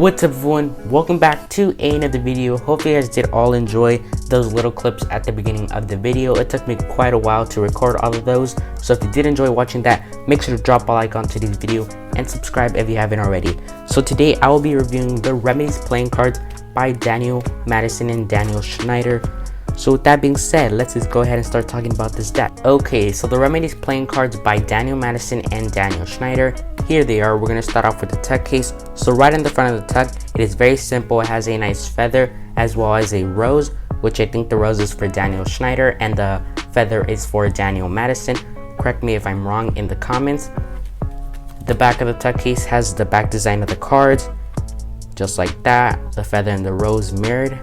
What's up everyone, welcome back to another video. Hopefully you guys did all enjoy those little clips at the beginning of the video. It took me quite a while to record all of those, so if you did enjoy watching that, make sure to drop a like on today's video and subscribe if you haven't already. So today I will be reviewing the Remedies playing cards by Daniel Madison and Daniel Schneider. So with that being said, let's just go ahead and start talking about this deck. Okay, so the Remedies playing cards by Daniel Madison and Daniel Schneider. Here they are. We're going to start off with the tug case. So right in the front of the tug, it is very simple. It has a nice feather as well as a rose, which I think the rose is for Daniel Schneider and the feather is for Daniel Madison. Correct me if I'm wrong in the comments. The back of the tug case has the back design of the cards, just like that. The feather and the rose mirrored.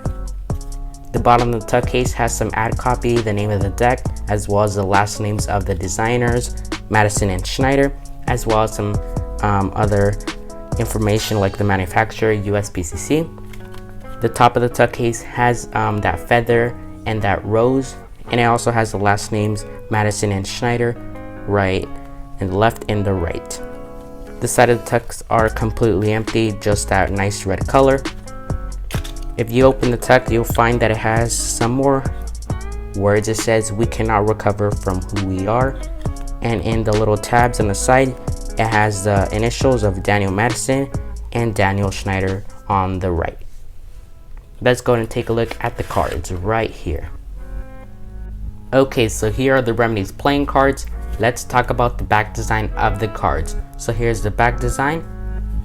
The bottom of the tug case has some ad copy, the name of the deck, as well as the last names of the designers, Madison and Schneider, as well as some other information like the manufacturer, USPCC. The top of the tug case has that feather and that rose, and it also has the last names Madison and Schneider, right and the left and the right. The side of the tugs are completely empty, just that nice red color. If you open the tug, you'll find that it has some more words. It says, "We cannot recover from who we are." And in the little tabs on the side, it has the initials of Daniel Madison and Daniel Schneider on the right. Let's go and take a look at the cards right here. Okay, so here are the Remedies playing cards. Let's talk about the back design of the cards. So here's the back design.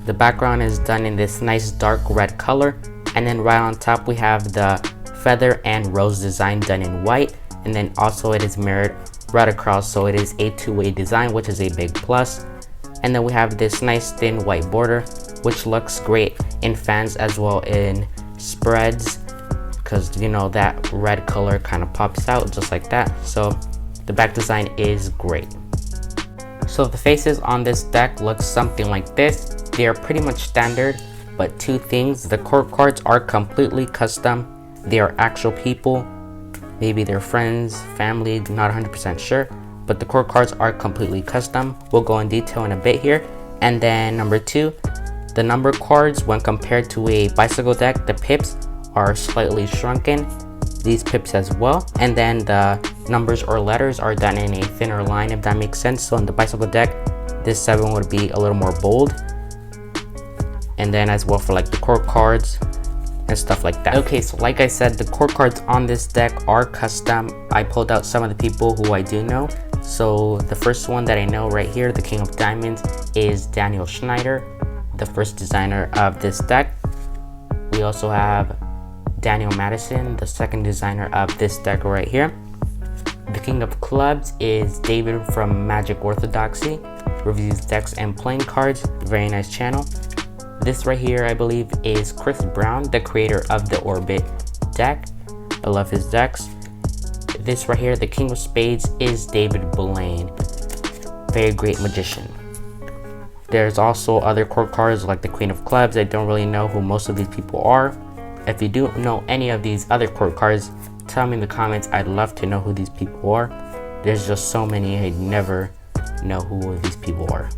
The background is done in this nice dark red color. And then right on top we have the feather and rose design done in white. And then also it is mirrored right across, so it is a two-way design, which is a big plus. And then we have this nice thin white border, which looks great in fans as well in spreads, because you know that red color kind of pops out just like that. So the back design is great. So the faces on this deck look something like this. They are pretty much standard, but two things: the court cards are completely custom. They are actual people, maybe they're friends, family, not 100% sure, but the court cards are completely custom. We'll go in detail in a bit here. And then number two, the number cards, when compared to a bicycle deck, the pips are slightly shrunken, these pips as well. And then the numbers or letters are done in a thinner line, if that makes sense. So in the bicycle deck, this 7 would be a little more bold. And then as well for like the court cards and stuff like that. Okay, so like I said, the court cards on this deck are custom. I pulled out some of the people who I do know. So the first one that I know right here, the King of Diamonds, is Daniel Schneider, the first designer of this deck. We also have Daniel Madison, the second designer of this deck right here. The King of Clubs is David from Magic Orthodoxy, reviews decks and playing cards. Very nice channel. This right here, I believe, is Chris Brown, the creator of the Orbit deck. I love his decks. This right here, the King of Spades, is David Blaine, very great magician. There's also other court cards like the Queen of Clubs. I don't really know who most of these people are. If you do know any of these other court cards, tell me in the comments. I'd love to know who these people are. There's just so many, I never know who these people are.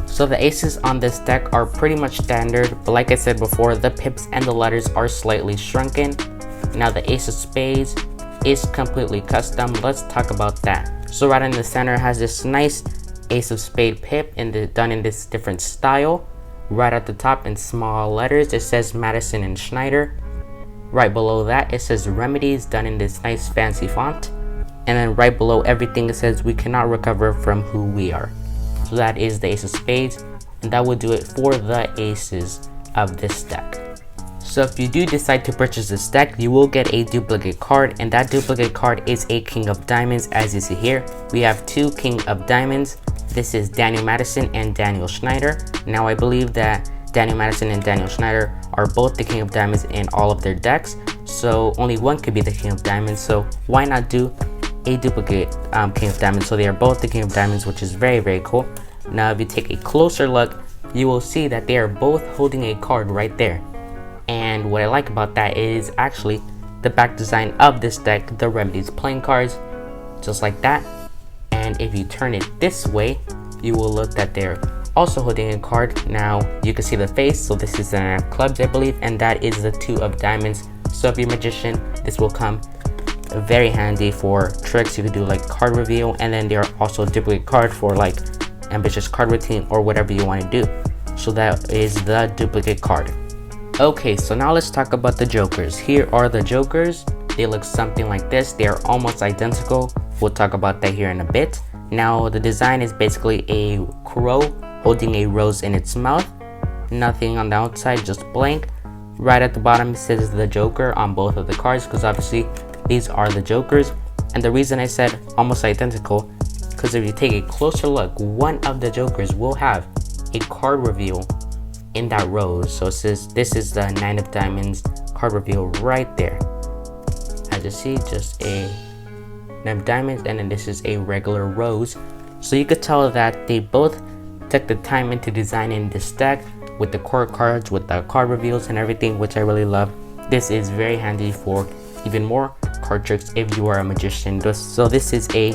So the aces on this deck are pretty much standard, but like I said before, the pips and the letters are slightly shrunken. Now the ace of spades is completely custom. Let's talk about that. So right in the center has this nice ace of spade pip done in this different style. Right at the top in small letters, it says Madison and Schneider. Right below that, it says Remedies, done in this nice fancy font. And then right below everything, it says, "We cannot recover from who we are." So that is the ace of spades, and that will do it for the aces of this deck. So if you do decide to purchase this deck, you will get a duplicate card, and that duplicate card is a King of Diamonds. As you see here, we have two King of Diamonds. This is Daniel Madison and Daniel Schneider. Now I believe that Daniel Madison and Daniel Schneider are both the King of Diamonds in all of their decks, so only one could be the King of Diamonds. So why not do a duplicate King of Diamonds? So they are both the King of Diamonds, which is very, very cool. Now if you take a closer look, you will see that they are both holding a card right there. And what I like about that is actually the back design of this deck, the Remedies playing cards, just like that. And if you turn it this way, you will look that they're also holding a card. Now you can see the face, so this is an clubs, I believe, and that is the 2 of diamonds. So if you're a magician, this will come very handy for tricks. You could do like card reveal, and then there are also duplicate card for like ambitious card routine or whatever you want to do. So that is the duplicate card. Okay, so now let's talk about the jokers. Here are the jokers. They look something like this. They are almost identical. We'll talk about that here in a bit. Now the design is basically a crow holding a rose in its mouth. Nothing on the outside, just blank. Right at the bottom it says the Joker on both of the cards, because obviously these are the Jokers. And the reason I said almost identical, because if you take a closer look, one of the Jokers will have a card reveal in that rose. So it says this is the 9 of diamonds card reveal right there. As you see, just a 9 of diamonds, and then this is a regular rose. So you could tell that they both took the time into designing this deck with the core cards, with the card reveals and everything, which I really love. This is very handy for even more card tricks if you are a magician. So this is a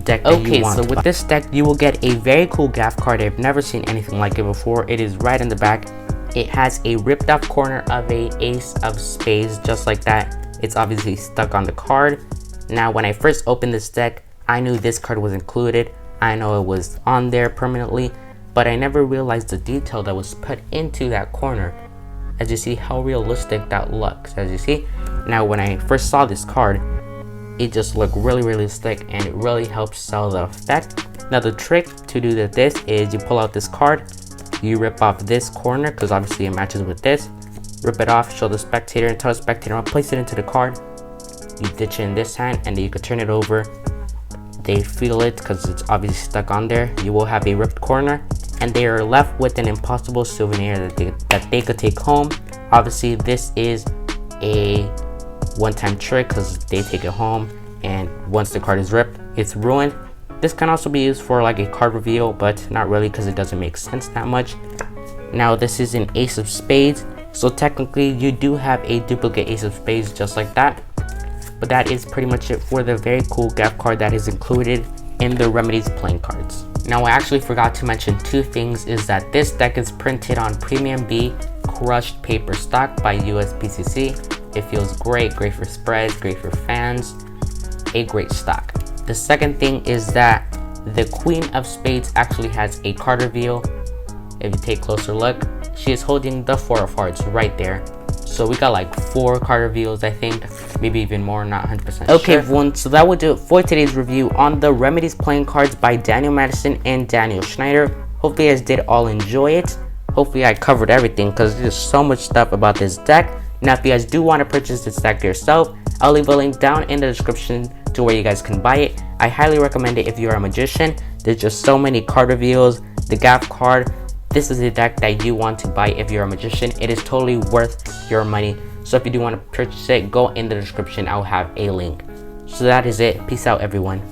deck that you want. So with this deck you will get a very cool gaff card. I've never seen anything like it before. It is right in the back. It has a ripped off corner of a ace of spades, just like that. It's obviously stuck on the card. Now when I first opened this deck, I knew this card was included. I know it was on there permanently, but I never realized the detail that was put into that corner. As you see how realistic that looks. As you see, now when I first saw this card, it just looked really realistic, and it really helps sell the effect. Now the trick to do this is you pull out this card, you rip off this corner because obviously it matches with this, rip it off, show the spectator, and tell the spectator I'll place it into the card. You ditch it in this hand, and then you can turn it over. They feel it because it's obviously stuck on there. You will have a ripped corner, and they are left with an impossible souvenir that they could take home. Obviously this is a one-time trick because they take it home, and once the card is ripped, it's ruined. This can also be used for like a card reveal, but not really because it doesn't make sense that much. Now this is an ace of spades, so technically you do have a duplicate ace of spades just like that. But that is pretty much it for the very cool gaff card that is included in the Remedies playing cards. Now I actually forgot to mention 2 things, is that this deck is printed on Premium B crushed paper stock by USPCC. It feels great for spreads, great for fans, a great stock. The second thing is that the Queen of Spades actually has a card reveal. If you take a closer look, she is holding the 4 of hearts right there. So we got like 4 card reveals, I think, maybe even more, not 100% sure. Okay everyone, so that would do it for today's review on the Remedies playing cards by Daniel Madison and Daniel Schneider. Hopefully you guys did all enjoy it. Hopefully I covered everything because there's so much stuff about this deck. Now if you guys do want to purchase this deck yourself, I'll leave a link down in the description to where you guys can buy it. I highly recommend it if you're a magician. There's just so many card reveals, the gaff card. This is a deck that you want to buy if you're a magician. It is totally worth your money. So if you do want to purchase it, go in the description. I'll have a link. So that is it. Peace out everyone.